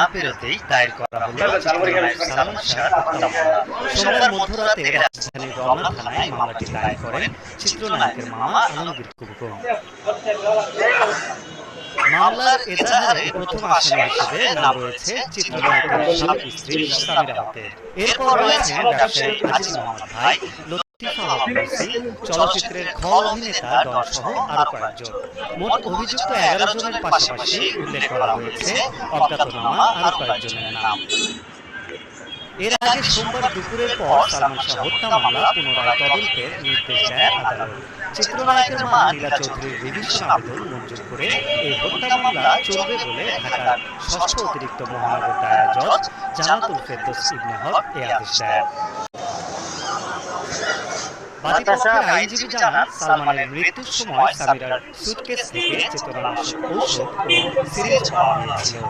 না পেরোতেই দায়ের করা হলো চিত্রনায়ক সালমান শাহর হত্যা মামলা। সোমবার মধ্যরাতে রাজধানীর রমনা থানায় মামলাটি দায়ের করেন চিত্রনায়কের মামা আলমগীর কুমকুম। মামলার এজাহারে প্রথম আসামি হিসেবে নাম রয়েছে চিত্রনায়কের সাবেক স্ত্রী সামিরা হকের। এরপর রয়েছেন ব্যবসায়ী আজিজ মোহাম্মদ ভাই, লতিফা হক লুসি, চলচ্চিত্রের খল অভিনেতা ডন সহ আরো কয়েকজন। মোট অভিযুক্ত 11 জনের পাশাপাশি উল্লেখ করা হয়েছে অজ্ঞাতনামা আরো কয়েকজনের নাম। এর আগে সোমবার দুপুরের পর সালমান শাহ হত্যা মামলা পুনরায় তদন্তের নির্দেশ দেয় আদালত। চিত্রনায়কের মা নীলা চৌধুরীর রিভিশন আবেদন মঞ্জুর করে এই হত্যা মামলা চলবে বলে ঢাকার ষষ্ঠ অতিরিক্ত মহানগর দায়রা জজ জান্নাতুল ফেরদৌস ইবনে হক এ আদেশ দেন। বাদীপক্ষের আইনজীবী জানান, সালমানের মৃত্যুর সময় সামিরার সুটকেস থেকে চেতনানাশক ঔষধ ও সিরিঞ্জ পাওয়া গিয়েছিল।